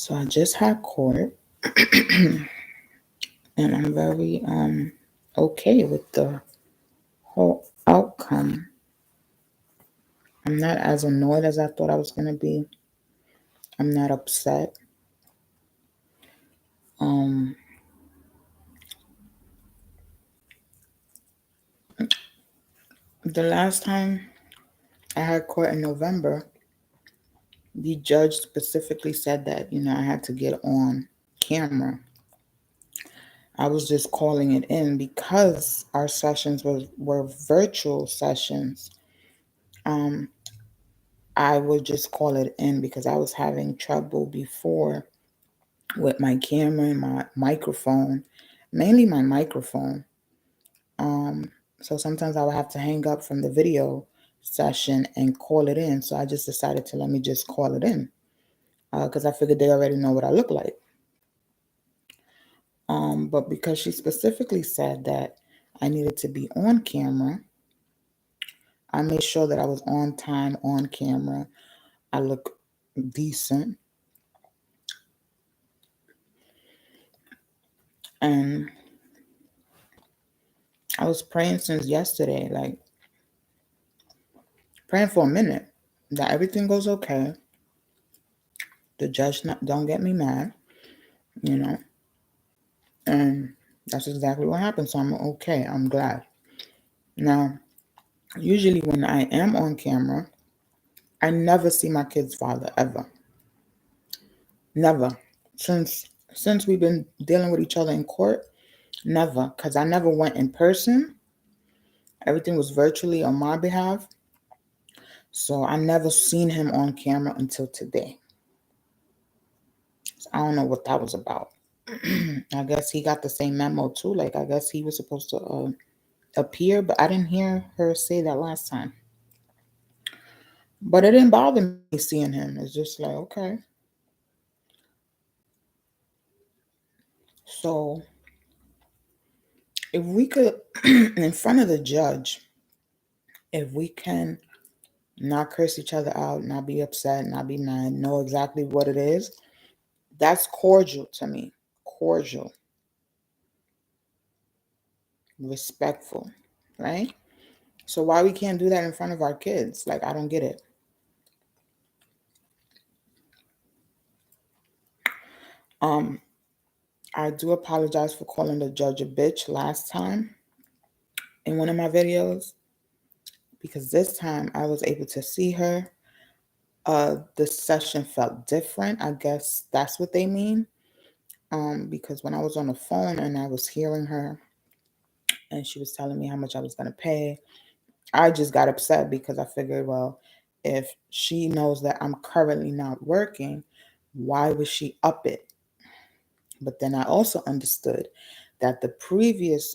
So I just had court and I'm very okay with the whole outcome. I'm not as annoyed as I thought I was gonna be. I'm not upset. Um the last time I had court in November, the judge specifically said that, I had to get on camera. I was just calling it in because our sessions were virtual sessions. Um, I would just call it in because I was having trouble before with my camera and my microphone, mainly my microphone. Um, so sometimes I would have to hang up from the video session and call it in. So I just decided to let me just call it in because I figured they already know what I look like. But because she specifically said that I needed to be on camera, I made sure that I was on time, on camera. I look decent. And I was praying since yesterday, like praying for a minute that everything goes okay. The judge don't get me mad, you know. And that's exactly what happened. So I'm okay. I'm glad. Now, usually when I am on camera, I never see my kid's father ever. Never. Since we've been dealing with each other in court, never. Because I never went in person. Everything was virtually on my behalf. So I never seen him on camera until today. So I don't know what that was about. I guess he got the same memo too. Like I guess he was supposed to appear, but I didn't hear her say that last time. But it didn't bother me seeing him. It's just like, okay. So if we could, in front of the judge, if we can not curse each other out, not be upset, not be mad, know exactly what it is, that's cordial to me. Cordial, respectful, right? So why we can't do that in front of our kids? Like, I don't get it. Um, I do apologize for calling the judge a bitch last time in one of my videos because this time I was able to see her. The session felt different. I guess that's what they mean. Because when I was on the phone and I was hearing her and she was telling me how much I was gonna pay, I just got upset because I figured, well, if she knows that I'm currently not working, why would she up it? But then I also understood that the previous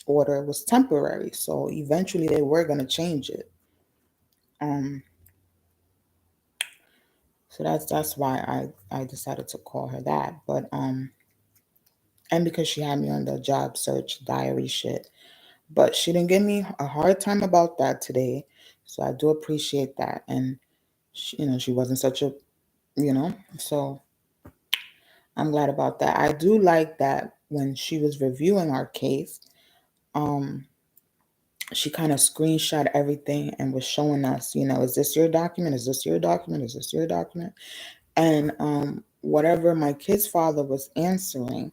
order was temporary, so eventually they were gonna change it. Um, so that's why I decided to call her that. But and because she had me on the job search diary shit. But she didn't give me a hard time about that today. So I do appreciate that. And she wasn't such a, so I'm glad about that. I do like that when she was reviewing our case, um, she kind of screenshot everything and was showing us, is this your document? Is this your document? Is this your document? And whatever my kid's father was answering,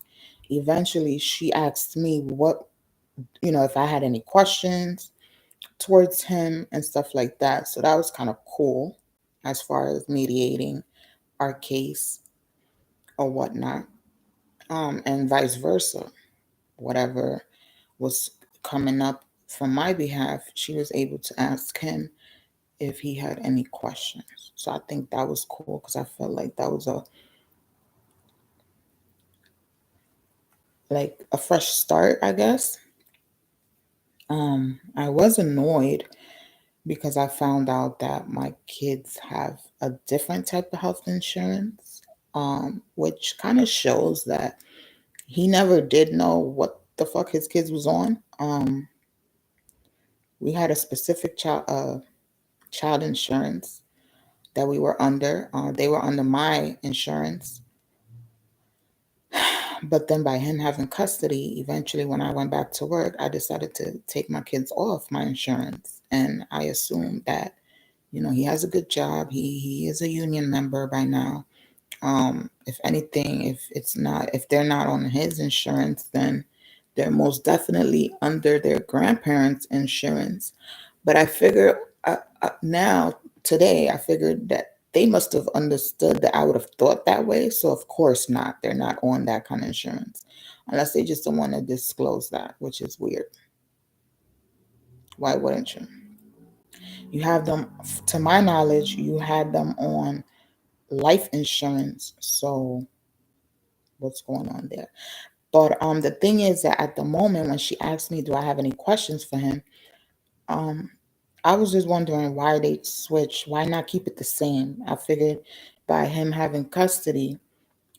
eventually she asked me if I had any questions towards him and stuff like that. So that was kind of cool as far as mediating our case or whatnot. And vice versa. Whatever was coming up from my behalf, she was able to ask him if he had any questions. So I think that was cool because I felt like that was a fresh start, I guess. I was annoyed because I found out that my kids have a different type of health insurance, which kind of shows that he never did know what the fuck his kids was on. We had a specific child insurance that we were under. They were under my insurance, But then by him having custody, eventually when I went back to work, I decided to take my kids off my insurance. And I assumed that, he has a good job. He is a union member by now. If anything, if they're not on his insurance, then they're most definitely under their grandparents' insurance. But I figure now, today, I figured that they must have understood that I would have thought that way. So of course not. They're not on that kind of insurance, unless they just don't want to disclose that, which is weird. Why wouldn't you? You have them, to my knowledge, you had them on life insurance. So what's going on there? But the thing is that at the moment when she asked me, do I have any questions for him? Um, I was just wondering why they switched. Why not keep it the same? I figured by him having custody,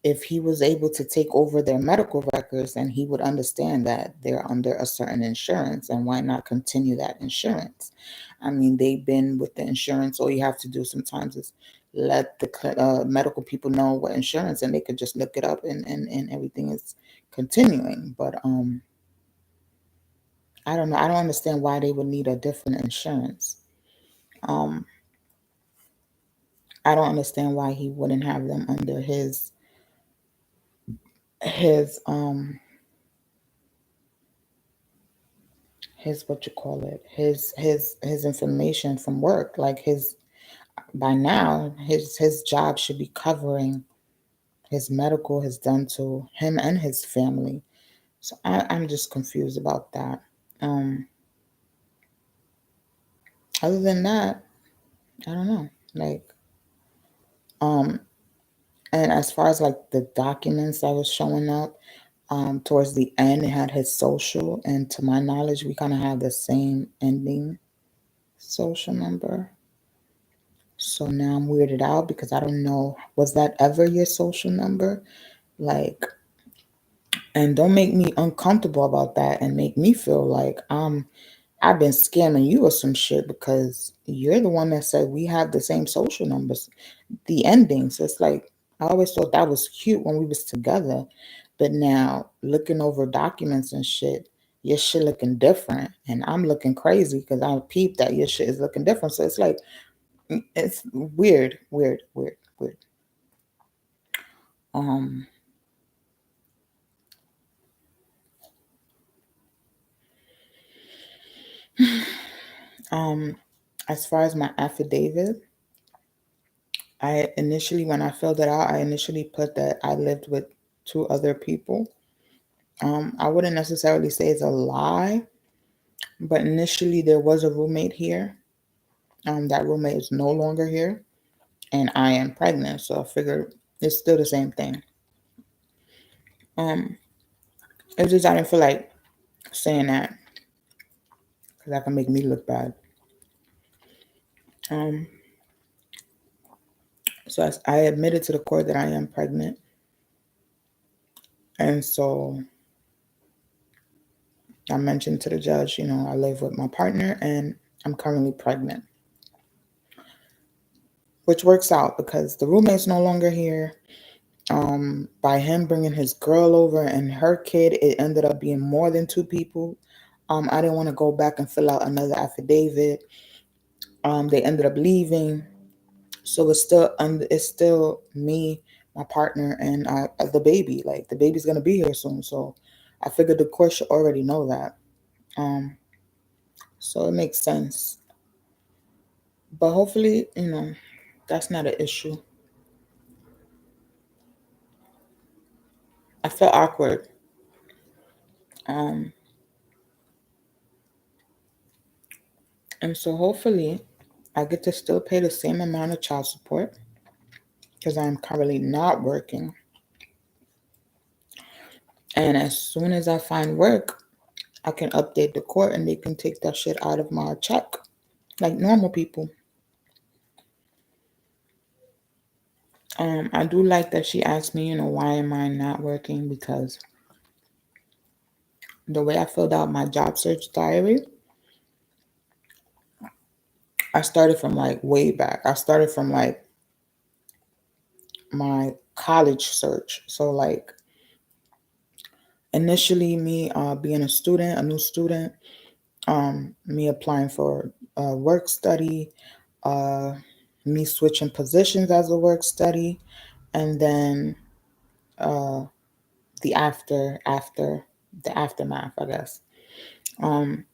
if he was able to take over their medical records, then he would understand that they're under a certain insurance, and why not continue that insurance? I mean, they've been with the insurance. All you have to do sometimes is let the medical people know what insurance, and they could just look it up, and everything is continuing. But I don't know. I don't understand why they would need a different insurance. Um, I don't understand why he wouldn't have them under his his what you call it, his information from work. Like his by now his job should be covering his medical, his dental, him and his family. So I'm just confused about that. Um, Other than that, I don't know. Like, um, and as far as like the documents that was showing up, towards the end, it had his social, and to my knowledge, we kind of have the same ending social number. So now I'm weirded out because I don't know, was that ever your social number? Like, and don't make me uncomfortable about that and make me feel like I've been scamming you or some shit, because you're the one that said we have the same social numbers, the endings. It's like I always thought that was cute when we was together, but now looking over documents and shit, your shit looking different, and I'm looking crazy because I peeped that your shit is looking different. So it's like it's weird, weird, weird, weird. Um, um, as far as my affidavit, I initially, when I filled it out, I initially put that I lived with two other people. I wouldn't necessarily say it's a lie, but initially there was a roommate here. That roommate is no longer here, and I am pregnant, so I figured it's still the same thing. Um, it's just I didn't feel like saying that because that can make me look bad. Um, so I admitted to the court that I am pregnant, and so I mentioned to the judge, I live with my partner and I'm currently pregnant, which works out because the roommate's no longer here. By him bringing his girl over and her kid, it ended up being more than two people. I didn't want to go back and fill out another affidavit. They ended up leaving, so it's still me, my partner, and the baby. Like the baby's gonna be here soon, so I figured the court should already know that. Um, so it makes sense. But hopefully, that's not an issue. I felt awkward. Um, and so hopefully I get to still pay the same amount of child support because I'm currently not working. And as soon as I find work, I can update the court and they can take that shit out of my check like normal people. I do like that she asked me, why am I not working? Because the way I filled out my job search diary, I started from like way back. I started from like my college search. So like Initially, me being a student, a new student, me applying for work study, uh, me switching positions as a work study, and then uh, the after the aftermath, I guess. Um,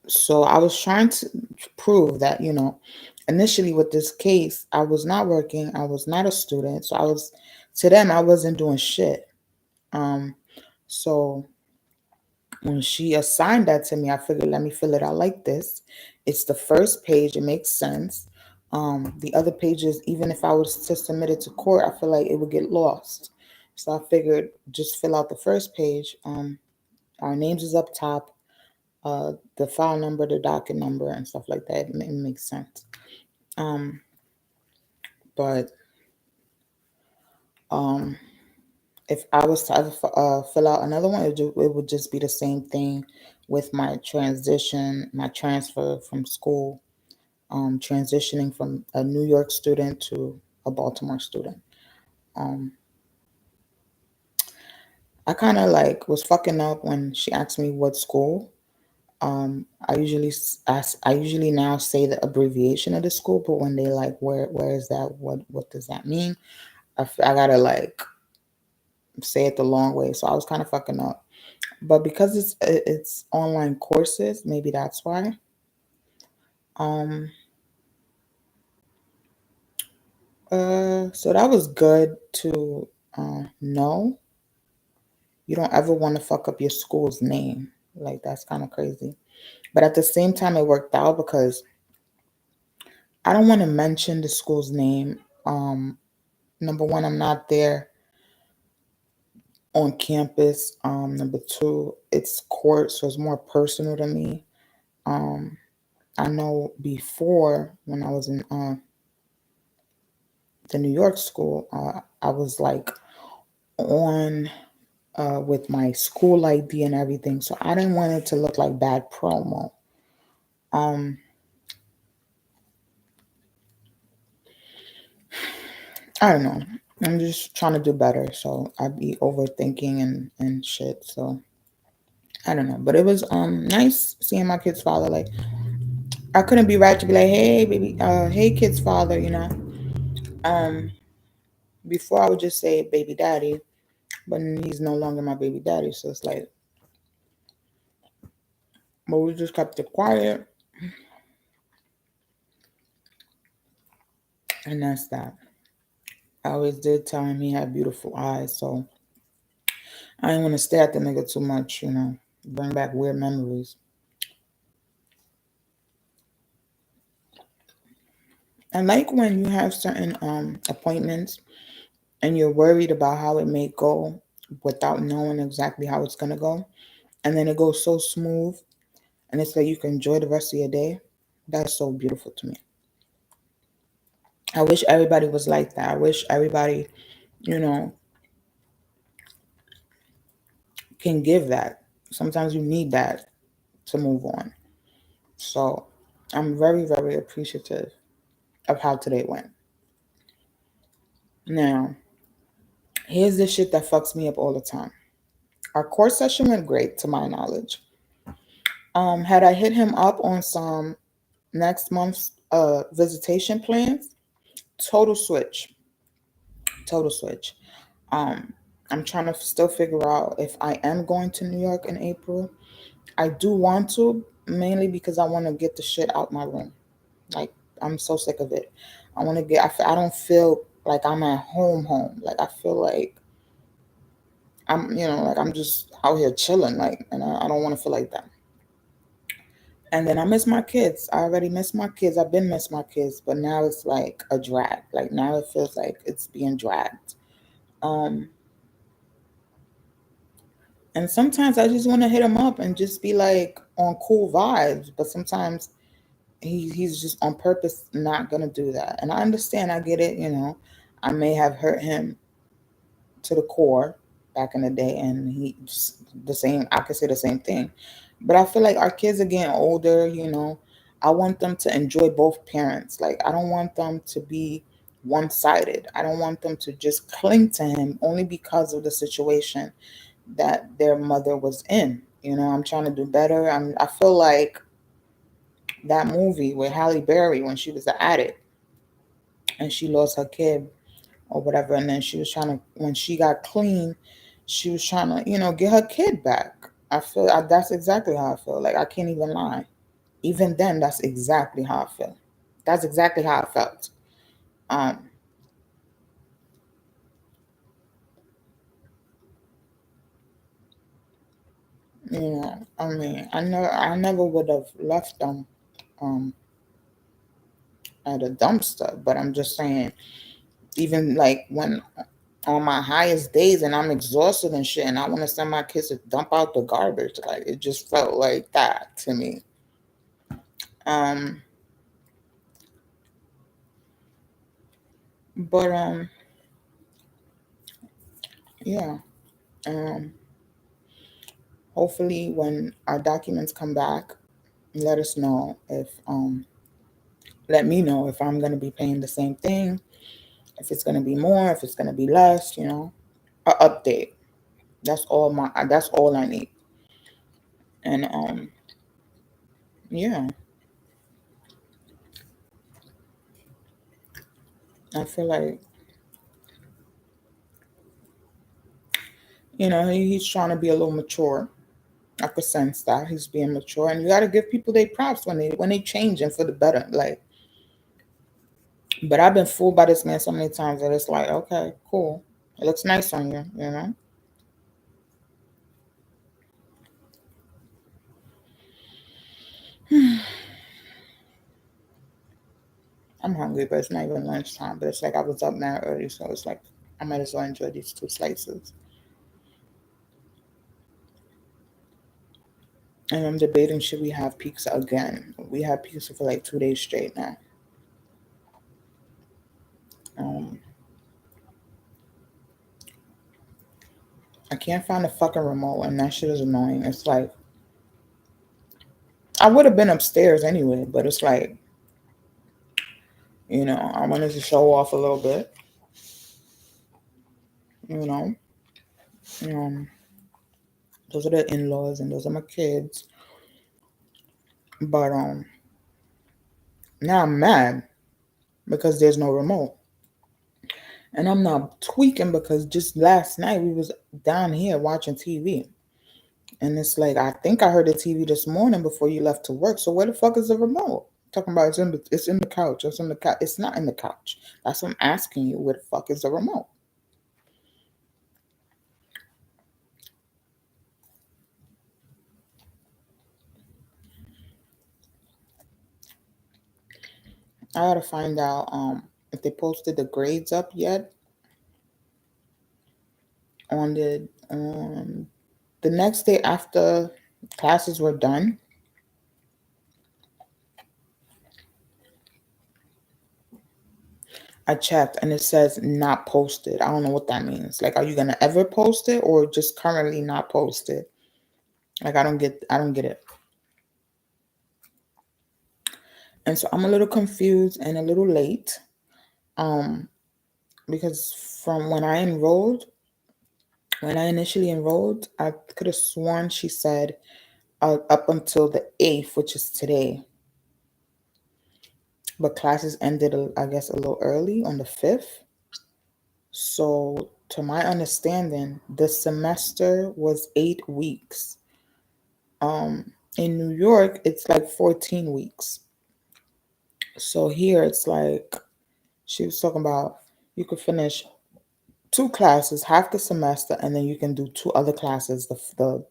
so I was trying to prove that, initially with this case, I was not working, I was not a student, so I was to them I wasn't doing shit. Um, so when she assigned that to me, I figured let me fill it out like this. It's the first page, it makes sense. The other pages, even if I was to submit it to court, I feel like it would get lost. So I figured just fill out the first page. Our names is up top, the file number, the docket number, and stuff like that. It makes sense. Um, but um, if I was to ever fill out another one, it would just be the same thing with my transition, my transfer from school, transitioning from a New York student to a Baltimore student. Um, I kind of like was fucking up when she asked me what school. I usually now say the abbreviation of the school, but when they like where is that? What does that mean? I gotta like say it the long way, so I was kind of fucking up. But because it's online courses, maybe that's why. Um, so that was good to know. You don't ever want to fuck up your school's name. Like that's kind of crazy. But at the same time, it worked out because I don't want to mention the school's name. Number one, I'm not there on campus. Number two, it's court, so it's more personal to me. Um, I know before when I was in the New York school, I was like on with my school ID and everything, so I didn't want it to look like bad promo. Um, I don't know. I'm just trying to do better, so I'd be overthinking and shit. So I don't know, but it was nice seeing my kid's father. Like I couldn't be right to be like, hey baby, hey kid's father, Um, before I would just say baby daddy, but he's no longer my baby daddy, so it's like, but we just kept it quiet, and that's that. I always did tell him he had beautiful eyes, so I didn't want to stare at the nigga too much, bring back weird memories. And like when you have certain appointments and you're worried about how it may go without knowing exactly how it's gonna go, and then it goes so smooth, and it's like you can enjoy the rest of your day. That's so beautiful to me. I wish everybody was like that. I wish everybody, you know, can give that. Sometimes you need that to move on. So I'm very, very appreciative of how today went. Now, here's the shit that fucks me up all the time. Our course session went great, to my knowledge. Had I hit him up on some next month's visitation plans, total switch, total switch. Um, I'm trying to still figure out if I am going to New York in April. I do want to, mainly because I want to get the shit out my room. Like I'm so sick of it. I want to get. I don't feel like I'm at home. Like I feel like like I'm just out here chilling. Like, and I don't want to feel like that. And then I miss my kids. I already miss my kids. I've been miss my kids, but now it's like a drag. Like now it feels like it's being dragged. Um, and sometimes I just want to hit him up and just be like on cool vibes. But sometimes he's just on purpose not gonna do that. And I understand. I get it. I may have hurt him to the core back in the day, and he the same. I could say the same thing, but I feel like our kids are getting older. I want them to enjoy both parents. Like I don't want them to be one sided. I don't want them to just cling to him only because of the situation. that their mother was in. I'm trying to do better. I feel like that movie with Halle Berry when she was an addict and she lost her kid or whatever, and then she was trying to, when she got clean, she was trying to, get her kid back. That's exactly how I feel. Like, I can't even lie. Even then, that's exactly how I feel. That's exactly how I felt. Um, I mean, I never would have left them um at a dumpster, but I'm just saying, even like when on my highest days and I'm exhausted and shit, and I want to send my kids to dump out the garbage, like it just felt like that to me. Um, but yeah. Um, Hopefully, when our documents come back, let us know if let me know if I'm gonna be paying the same thing, if it's gonna be more, if it's gonna be less. A update. That's all I need. And yeah, I feel like he's trying to be a little mature. I could sense that he's being mature, and you got to give people their props when they change and for the better. Like, but I've been fooled by this man so many times that it's like, okay, cool, it looks nice on you. I'm hungry, but it's not even lunchtime. But it's like I was up now early, so it's like I might as well enjoy these two slices. And I'm debating, should we have pizza again? We had pizza for like 2 days straight now. Um, I can't find the fucking remote, and that shit is annoying. It's like I would have been upstairs anyway, but it's like I wanted to show off a little bit. You know, um, those are the in-laws and those are my kids. But now I'm mad because there's no remote. And I'm not tweaking because just last night we was down here watching TV. And it's like I think I heard the TV this morning before you left to work. So where the fuck is the remote? Talking about it's in the couch. It's in the couch. It's not in the couch. That's what I'm asking you. Where the fuck is the remote? I gotta find out if they posted the grades up yet on the next day after classes were done. I checked and it says not posted. I don't know what that means. Like, are you gonna ever post it or just currently not posted? Like, I don't get it. And so I'm a little confused and a little late. Um, because from when I initially enrolled, I could have sworn she said up until the 8th, which is today. But classes ended, I guess, a little early on the 5th. So, to my understanding, the semester was 8 weeks. In New York, it's like 14 weeks. So here it's like she was talking about you could finish two classes half the semester, and then you can do two other classes the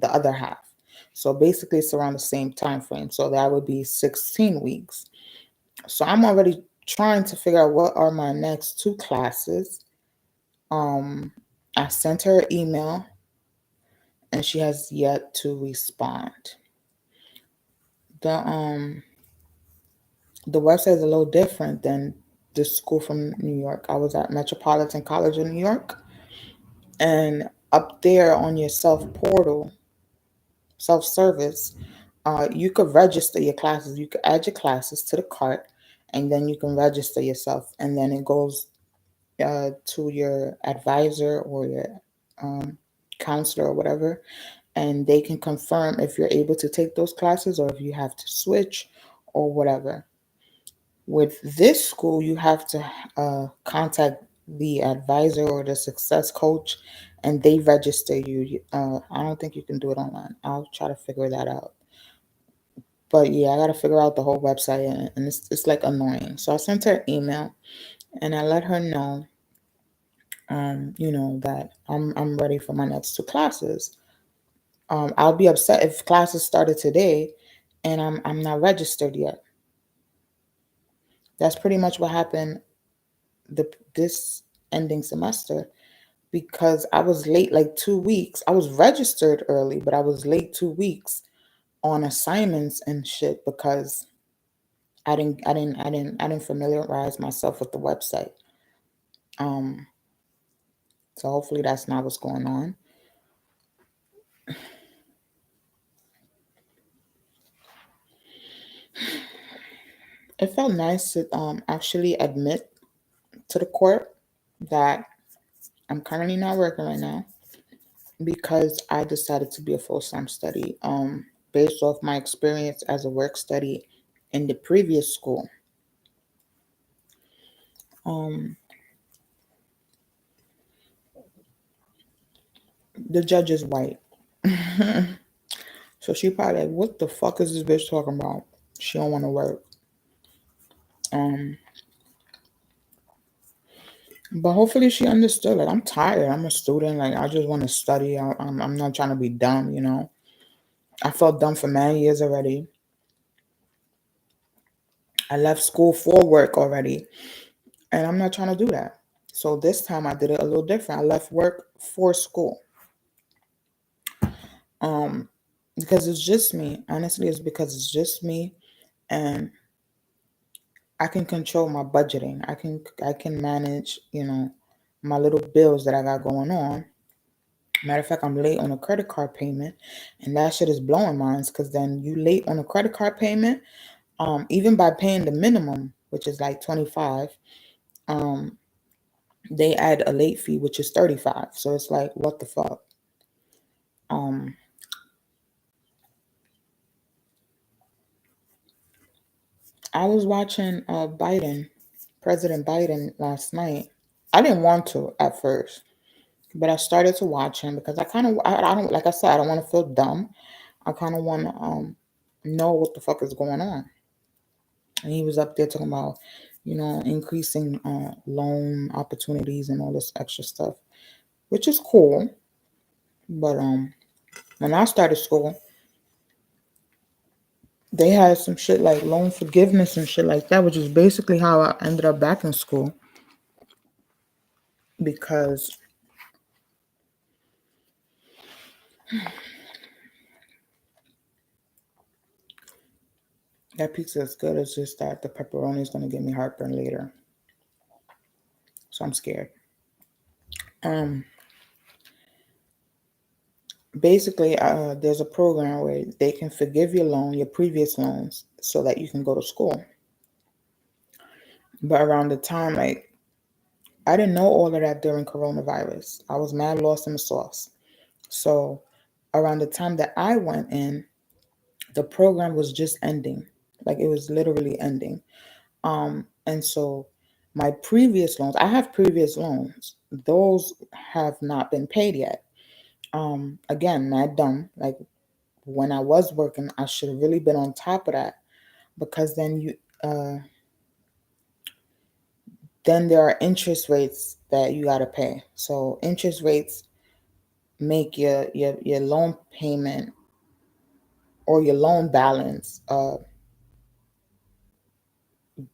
other half. So basically, it's around the same time frame. So that would be 16 weeks. So I'm already trying to figure out what are my next two classes. Um, I sent her an email and she has yet to respond. The um the website is a little different than the school from New York. I was at Metropolitan College in New York, and up there on your self service, you could register your classes. You could add your classes to the cart, and then you can register yourself, and then it goes to your advisor or your um, counselor or whatever, and they can confirm if you're able to take those classes or if you have to switch or whatever. With this school, you have to contact the advisor or the success coach, and they register you. I don't think you can do it online. I'll try to figure that out. But yeah, I gotta figure out the whole website, and it's like annoying. So I sent her an email, and I let her know, that I'm ready for my next two classes. I'll be upset if classes started today, and I'm not registered yet. That's pretty much what happened this ending semester, because I was late like 2 weeks. I was registered early, but I was late 2 weeks on assignments and shit because I didn't familiarize myself with the website. Um, so hopefully that's not what's going on. It felt nice to actually admit to the court that I'm currently not working right now because I decided to be a full-time study based off my experience as a work study in the previous school. Um, the judge is white. So she probably like, what the fuck is this bitch talking about? She don't want to work. Um, but hopefully she understood. Like, I'm tired. I'm a student. Like, I just want to study. I'm not trying to be dumb. I felt dumb for many years already. I left school for work already, and I'm not trying to do that. So this time I did it a little different. I left work for school. Um, because it's just me. Honestly, it's because it's just me, and I can control my budgeting. I can manage, my little bills that I got going on. Matter of fact, I'm late on a credit card payment, and that shit is blowing minds. Because then you late on a credit card payment, even by paying the minimum, which is like 25, um, they add a late fee, which is 35. So it's like, what the fuck? Um, I was watching President Biden last night. I didn't want to at first, but I started to watch him because I don't, like I said, I don't want to feel dumb. I kind of want to know what the fuck is going on. And he was up there talking about, increasing loan opportunities and all this extra stuff, which is cool. But when I started school, they had some shit like loan forgiveness and shit like that, which is basically how I ended up back in school because that pizza is good. It's just that the pepperoni is gonna give me heartburn later, so I'm scared. Um, Basically, there's a program where they can forgive your previous loans, so that you can go to school. But around the time, like, I didn't know all of that during coronavirus. I was mad lost in the sauce. So around the time that I went in, the program was just ending. Like, it was literally ending. And so my previous loans, I have previous loans. Those have not been paid yet. Again, mad dumb. Like, when I was working, I should have really been on top of that, because then there are interest rates that you got to pay. So interest rates make your loan payment or your loan balance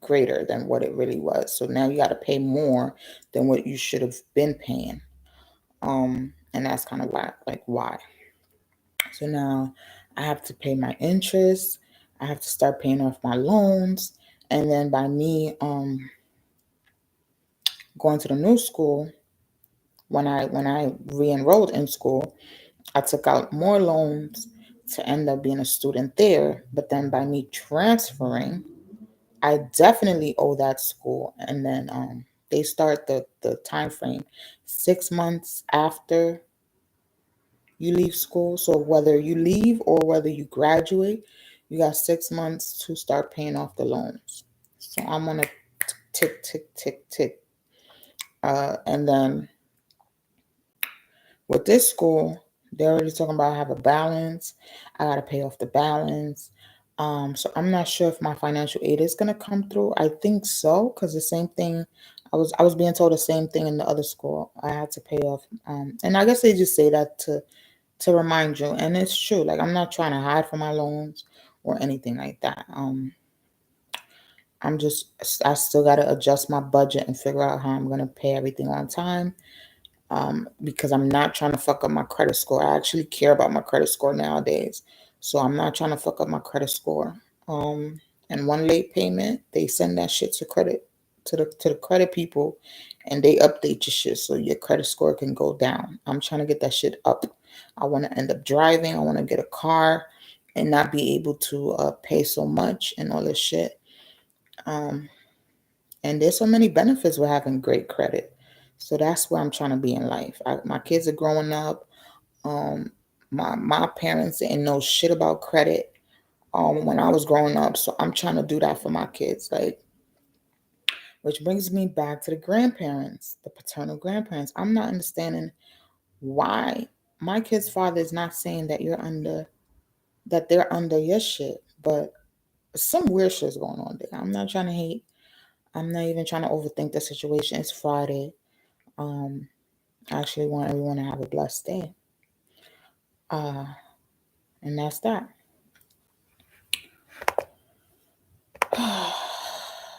greater than what it really was. So now you got to pay more than what you should have been paying. And that's kind of why, like, why. So now I have to pay my interest. I have to start paying off my loans, and then by me going to the new school, when I re-enrolled in school, I took out more loans to end up being a student there. But then by me transferring, I definitely owe that school. And then they start the time frame 6 months after you leave school. So whether you leave or whether you graduate, you got 6 months to start paying off the loans. So I'm on a tick, tick, tick, tick. And then with this school, they're already talking about I have a balance. I gotta pay off the balance. So I'm not sure if my financial aid is gonna come through. I think so, because the same thing I was being told the same thing in the other school. I had to pay off. And I guess they just say that to remind you, and it's true. Like I'm not trying to hide from my loans or anything like that. I still gotta adjust my budget and figure out how I'm gonna pay everything on time, because I'm not trying to fuck up my credit score. I actually care about my credit score nowadays, so I'm not trying to fuck up my credit score. Um, and one late payment, they send that shit to the credit people, and they update your shit so your credit score can go down. I'm trying to get that shit up. I want to end up driving. I want to get a car, and not be able to pay so much and all this shit. Um, and there's so many benefits with having great credit. So that's where I'm trying to be in life. My kids are growing up. Um, my parents didn't know shit about credit when I was growing up. So I'm trying to do that for my kids. Like, which brings me back to the grandparents, the paternal grandparents. I'm not understanding why my kid's father is not saying that they're under your shit, but some weird shit's going on there. I'm not trying to hate. I'm not even trying to overthink the situation. It's Friday. Um, I actually want everyone to have a blessed day. Uh, and that's that.